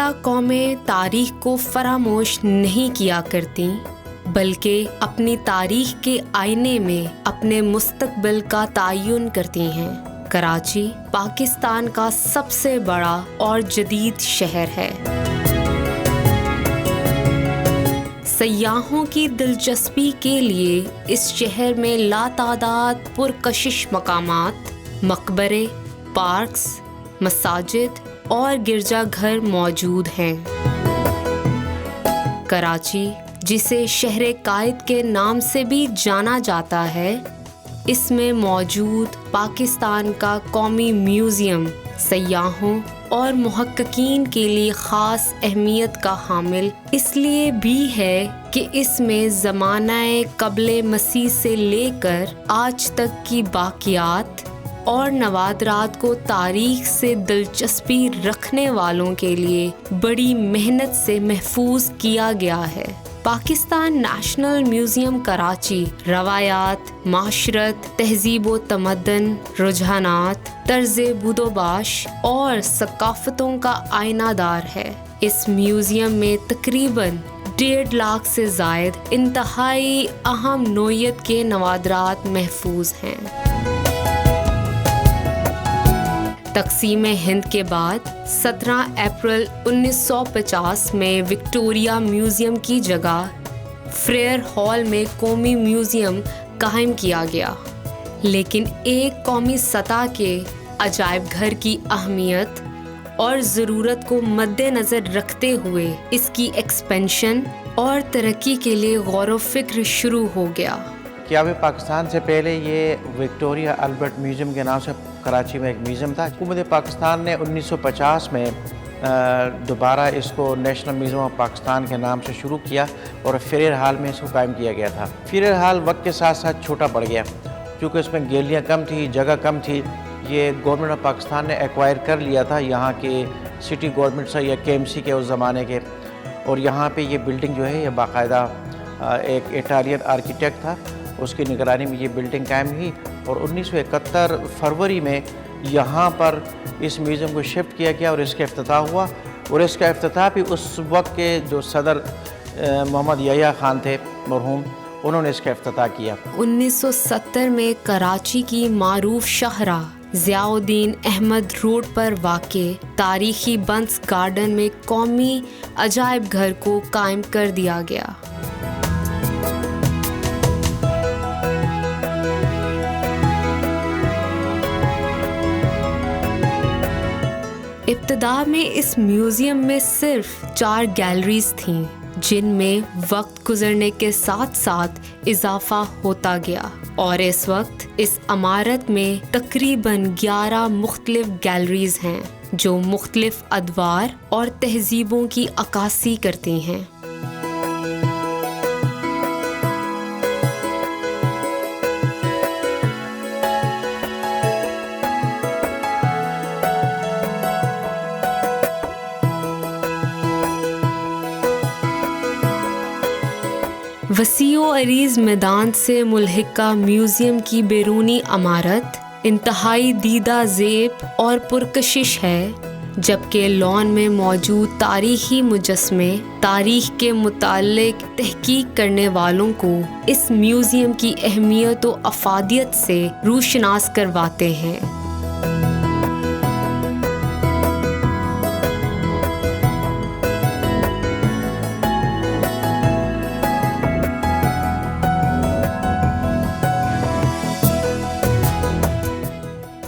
زندہ قومیں تاریخ کو فراموش نہیں کیا کرتیں، بلکہ اپنی تاریخ کے آئینے میں اپنے مستقبل کا تعین کرتی ہیں۔ کراچی پاکستان کا سب سے بڑا اور جدید شہر ہے۔ سیاحوں کی دلچسپی کے لیے اس شہر میں لاتعداد پرکشش مقامات، مقبرے، پارکس، مساجد اور گرجا گھر موجود ہیں۔ کراچی، جسے شہر قائد کے نام سے بھی جانا جاتا ہے، اس میں موجود پاکستان کا قومی میوزیم سیاحوں اور محققین کے لیے خاص اہمیت کا حامل اس لیے بھی ہے کہ اس میں زمانہ قبل مسیح سے لے کر آج تک کی باقیات اور نوادرات کو تاریخ سے دلچسپی رکھنے والوں کے لیے بڑی محنت سے محفوظ کیا گیا ہے۔ پاکستان نیشنل میوزیم کراچی روایات، معاشرت، تہذیب و تمدن، رجحانات، طرز بود و باش اور ثقافتوں کا آئینہ دار ہے۔ اس میوزیم میں تقریباً 1.5 لاکھ سے زائد انتہائی اہم نوعیت کے نوادرات محفوظ ہیں۔ تقسیم ہند کے بعد 17 اپریل 1950 میں وکٹوریہ میوزیم کی جگہ فریر ہال میں قومی میوزیم قائم کیا گیا، لیکن ایک قومی سطح کے عجائب گھر کی اہمیت اور ضرورت کو مد نظر رکھتے ہوئے اس کی ایکسپینشن اور ترقی کے لیے غور و فکر شروع ہو گیا۔ قیام پاکستان سے پہلے یہ وکٹوریہ البرٹ میوزیم کے نام سے کراچی میں ایک میوزیم تھا۔ حکومت پاکستان نے 1950 میں دوبارہ اس کو نیشنل میوزیم آف پاکستان کے نام سے شروع کیا اور فریر ہال میں اس کو قائم کیا گیا تھا۔ فریر ہال وقت کے ساتھ ساتھ چھوٹا پڑ گیا کیونکہ اس میں گیلریاں کم تھی، جگہ کم تھی۔ یہ گورنمنٹ آف پاکستان نے ایکوائر کر لیا تھا یہاں کے سٹی گورنمنٹ سے یا کے ایم سی کے اس زمانے کے، اور یہاں پہ یہ بلڈنگ جو ہے یہ باقاعدہ ایک اٹالین آرکیٹیکٹ تھا، اس کی نگرانی میں یہ بلڈنگ قائم ہوئی، اور 1971 فروری میں یہاں پر اس میوزیم کو شفٹ کیا گیا اور اس کا افتتاح ہوا، اور اس کا افتتاح بھی اس وقت کے جو صدر محمد یحییٰ خان تھے مرحوم، انہوں نے اس کا افتتاح کیا۔ 1970 میں کراچی کی معروف شاہراہ ضیاء الدین احمد روڈ پر واقع تاریخی بنس گارڈن میں قومی عجائب گھر کو قائم کر دیا گیا۔ ابتدا میں اس میوزیم میں صرف 4 گیلریز تھیں، جن میں وقت گزرنے کے ساتھ ساتھ اضافہ ہوتا گیا، اور اس وقت اس عمارت میں تقریباً 11 مختلف گیلریز ہیں جو مختلف ادوار اور تہذیبوں کی عکاسی کرتی ہیں۔ وسیع و عریض میدان سے ملحقہ میوزیم کی بیرونی عمارت انتہائی دیدہ زیب اور پرکشش ہے، جبکہ لان میں موجود تاریخی مجسمے تاریخ کے متعلق تحقیق کرنے والوں کو اس میوزیم کی اہمیت و افادیت سے روشناس کرواتے ہیں۔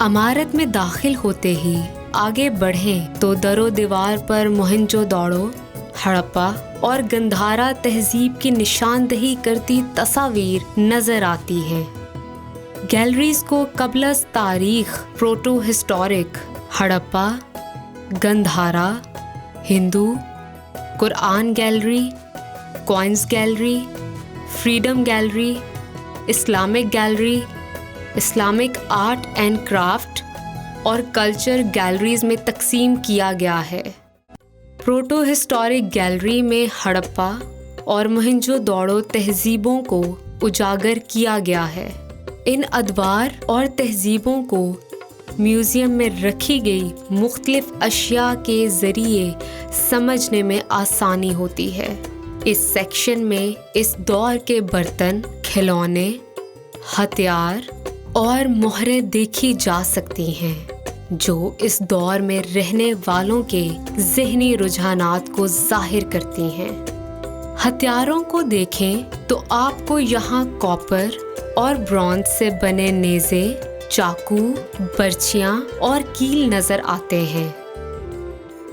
عمارت میں داخل ہوتے ہی آگے بڑھیں تو در و دیوار پر موہنجو داڑو، ہڑپا اور گندھارا تہذیب کی نشاندہی کرتی تصاویر نظر آتی ہیں۔ گیلریز کو قبل از تاریخ proto historic Harappa, Gandhara, Hindu, Quran gallery, coins gallery, freedom gallery, Islamic gallery, Islamic art and craft اور کلچر گیلریز میں تقسیم کیا گیا ہے۔ پروٹو ہسٹورک گیلری میں ہڑپا اور موہنجو داڑو تہذیبوں کو اجاگر کیا گیا ہے۔ ان ادوار اور تہذیبوں کو میوزیم میں رکھی گئی مختلف اشیاء کے ذریعے سمجھنے میں آسانی ہوتی ہے۔ اس سیکشن میں اس دور کے برتن، کھلونے، ہتھیار اور مہریں دیکھی جا سکتی ہیں جو اس دور میں رہنے والوں کے ذہنی رجحانات کو ظاہر کرتی ہیں۔ ہتھیاروں کو دیکھیں تو آپ کو یہاں کاپر اور برونز سے بنے نیزے، چاقو، برچیاں اور کیل نظر آتے ہیں۔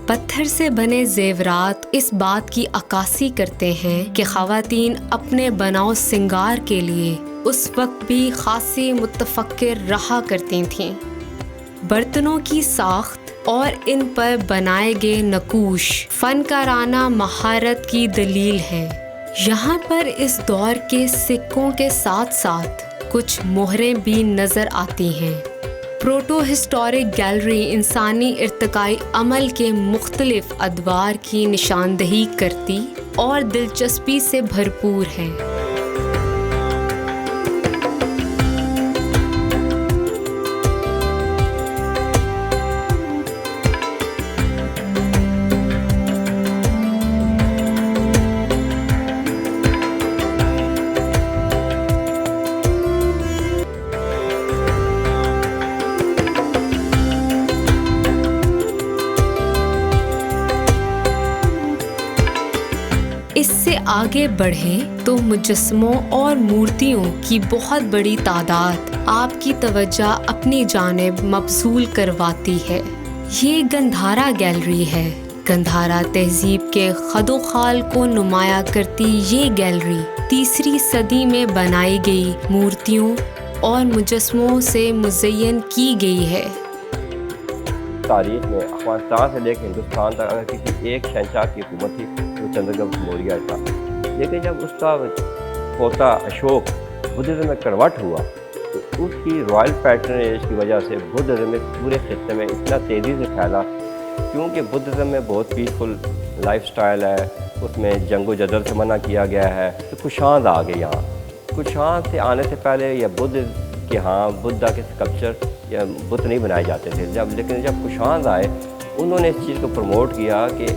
پتھر سے بنے زیورات اس بات کی عکاسی کرتے ہیں کہ خواتین اپنے بناؤ سنگار کے لیے اس وقت بھی خاصی متفکر رہا کرتی تھیں۔ برتنوں کی ساخت اور ان پر بنائے گئے نقوش فنکارانہ مہارت کی دلیل ہے۔ یہاں پر اس دور کے سکوں کے ساتھ ساتھ کچھ مہریں بھی نظر آتی ہیں۔ پروٹو ہسٹورک گیلری انسانی ارتقائی عمل کے مختلف ادوار کی نشاندہی کرتی اور دلچسپی سے بھرپور ہے۔ اس سے آگے بڑھیں تو مجسموں اور مورتیوں کی بہت بڑی تعداد آپ کی توجہ اپنی جانب مبذول کرواتی ہے۔ یہ گندھارا گیلری ہے۔ گندھارا تہذیب کے خد و خال کو نمایاں کرتی یہ گیلری 3 صدی میں بنائی گئی مورتیوں اور مجسموں سے مزین کی گئی ہے۔ تاریخ میں افغانستان سے لے کے ہندوستان تک اگر کسی ایک شہنشاہ کی حکومت تھی تو چندر گپت موریہ تھا، لیکن جب اس کا پوتا اشوک بدھزم میں کنورٹ ہوا تو اس کی رائل پیٹرنیج کی وجہ سے بدھزم میں پورے خطے میں اتنا تیزی سے پھیلا، کیونکہ بدھزم میں بہت پیسفل لائف سٹائل ہے، اس میں جنگ و جدل سے منع کیا گیا ہے۔ تو کشاند آ گئے یہاں۔ کشاند سے آنے سے پہلے یہ بدھ کے ہاں بدھا کے سکلپچر یا بت نہیں بنائے جاتے تھے، لیکن جب کشاند آئے انہوں نے اس چیز کو پروموٹ کیا کہ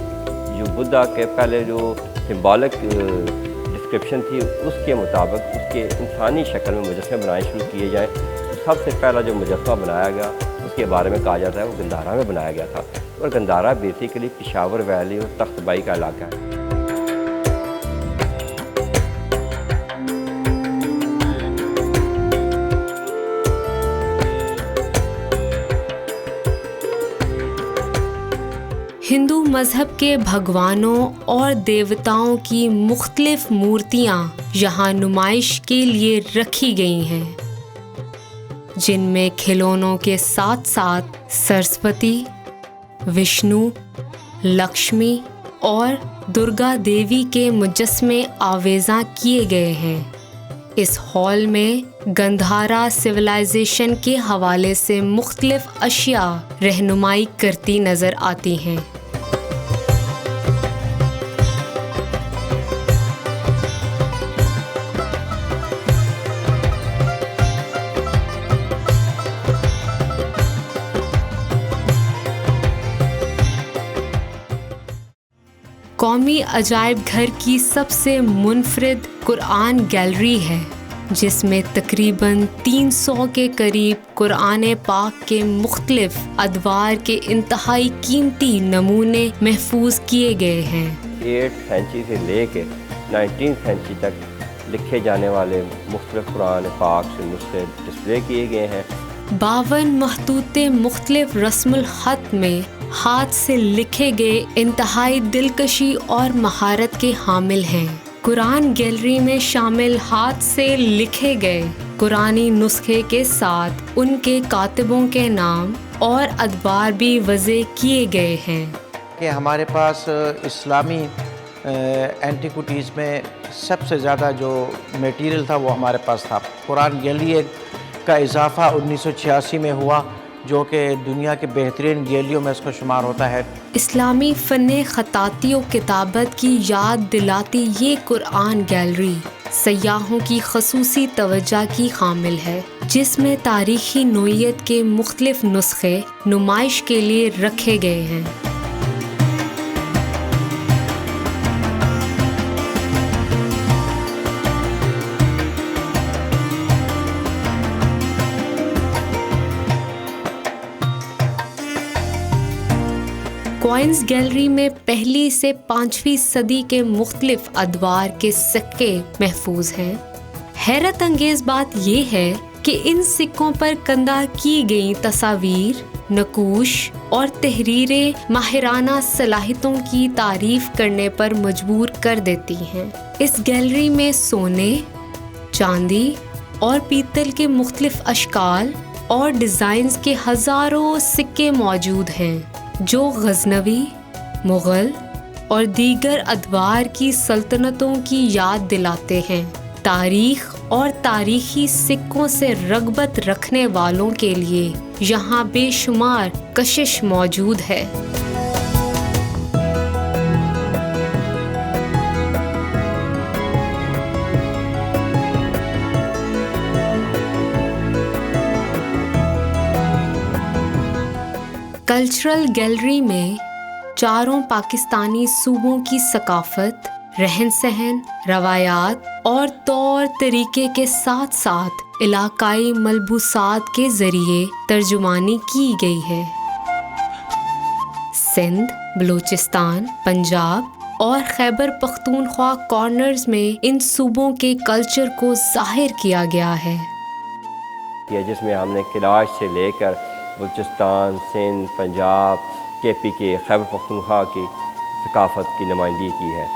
جو بدھا کے پہلے جو سمبولک ڈسکرپشن تھی اس کے مطابق اس کے انسانی شکل میں مجسمے بنائے شروع کیے جائیں۔ تو سب سے پہلا جو مجسمہ بنایا گیا اس کے بارے میں کہا جاتا ہے وہ گندھارا میں بنایا گیا تھا، اور گندھارا بیسیکلی پشاور ویلی اور تخت بائی کا علاقہ ہے۔ ہندو مذہب کے بھگوانوں اور دیوتاؤں کی مختلف مورتیاں یہاں نمائش کے لیے رکھی گئی ہیں، جن میں کھلونوں کے ساتھ ساتھ سرسوتی، وشنو، لکشمی اور درگا دیوی کے مجسمے آویزاں کیے گئے ہیں۔ اس ہال میں گندھارا سویلائزیشن کے حوالے سے مختلف اشیاء رہنمائی کرتی نظر آتی ہیں۔ قومی عجائب گھر کی سب سے منفرد قرآن گیلری ہے، جس میں تقریباً 300 کے قریب قرآن پاک کے مختلف ادوار کے انتہائی قیمتی نمونے محفوظ کیے گئے ہیں۔ 8 سینچری سے لے کے 19 سینچری تک لکھے جانے والے مختلف قرآن پاک سے نسخے ڈسپلے کیے گئے ہیں۔ 52 مخطوطے مختلف رسم الخط میں ہاتھ سے لکھے گئے انتہائی دلکشی اور مہارت کے حامل ہیں۔ قرآن گیلری میں شامل ہاتھ سے لکھے گئے قرآنی نسخے کے ساتھ ان کے کاتبوں کے نام اور ادوار بھی وضع کیے گئے ہیں۔ کہ ہمارے پاس اسلامی اینٹیکوٹیز میں سب سے زیادہ جو میٹیریل تھا وہ ہمارے پاس تھا۔ قرآن گیلری کا اضافہ 1986 میں ہوا، جو کہ دنیا کے بہترین گیلریوں میں اس کو شمار ہوتا ہے۔ اسلامی فن خطاطی و کتابت کی یاد دلاتی یہ قرآن گیلری سیاحوں کی خصوصی توجہ کی حامل ہے، جس میں تاریخی نوعیت کے مختلف نسخے نمائش کے لیے رکھے گئے ہیں۔ کوئنز گیلری میں پہلی سے 5ویں صدی کے مختلف ادوار کے سکے محفوظ ہیں۔ حیرت انگیز بات یہ ہے کہ ان سکوں پر کندہ کی گئی تصاویر، نقوش اور تحریریں ماہرانہ صلاحیتوں کی تعریف کرنے پر مجبور کر دیتی ہیں۔ اس گیلری میں سونے، چاندی اور پیتل کے مختلف اشکال اور ڈیزائنز کے ہزاروں سکے موجود ہیں، جو غزنوی، مغل اور دیگر ادوار کی سلطنتوں کی یاد دلاتے ہیں۔ تاریخ اور تاریخی سکوں سے رغبت رکھنے والوں کے لیے یہاں بے شمار کشش موجود ہے۔ کلچرل گیلری میں چاروں پاکستانی صوبوں کی ثقافت، رہن سہن، روایات اور طور طریقے کے ساتھ ساتھ علاقائی ملبوسات کے ذریعے ترجمانی کی گئی ہے۔ سندھ، بلوچستان، پنجاب اور خیبر پختونخوا کارنرز میں ان صوبوں کے کلچر کو ظاہر کیا گیا ہے، جس میں ہم نے کلاش سے لے کر بلوچستان، سندھ، پنجاب، کے پی کے، خیبر پختونخوا کی ثقافت کی نمائندگی کی ہے۔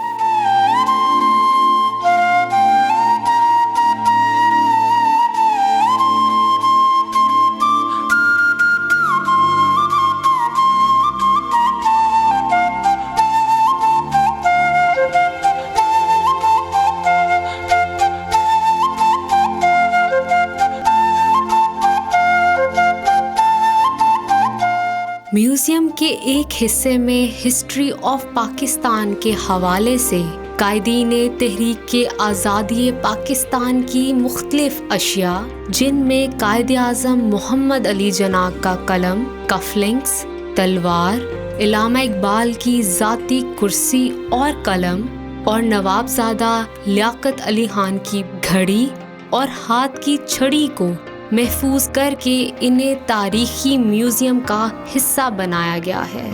میوزیم کے ایک حصے میں ہسٹری آف پاکستان کے حوالے سے قائدین تحریک کے آزادی پاکستان کی مختلف اشیاء، جن میں قائد اعظم محمد علی جناح کا قلم، کف لنکس، تلوار، علامہ اقبال کی ذاتی کرسی اور قلم، اور نوابزادہ لیاقت علی خان کی گھڑی اور ہاتھ کی چھڑی کو محفوظ کر کے انہیں تاریخی میوزیم کا حصہ بنایا گیا ہے۔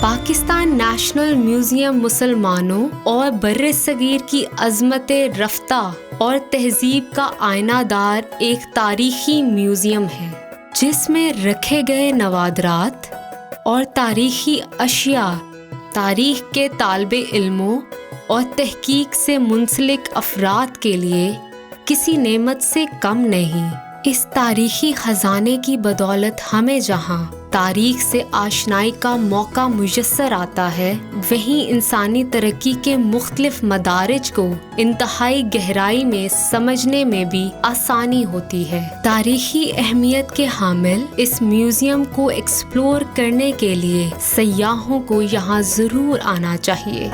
پاکستان نیشنل میوزیم مسلمانوں اور بر صغیر کی عظمت رفتہ اور تہذیب کا آئینہ دار ایک تاریخی میوزیم ہے، جس میں رکھے گئے نوادرات اور تاریخی اشیاء تاریخ کے طالب علموں اور تحقیق سے منسلک افراد کے لیے کسی نعمت سے کم نہیں۔ اس تاریخی خزانے کی بدولت ہمیں جہاں تاریخ سے آشنائی کا موقع میسر آتا ہے، وہیں انسانی ترقی کے مختلف مدارج کو انتہائی گہرائی میں سمجھنے میں بھی آسانی ہوتی ہے۔ تاریخی اہمیت کے حامل اس میوزیم کو ایکسپلور کرنے کے لیے سیاحوں کو یہاں ضرور آنا چاہیے۔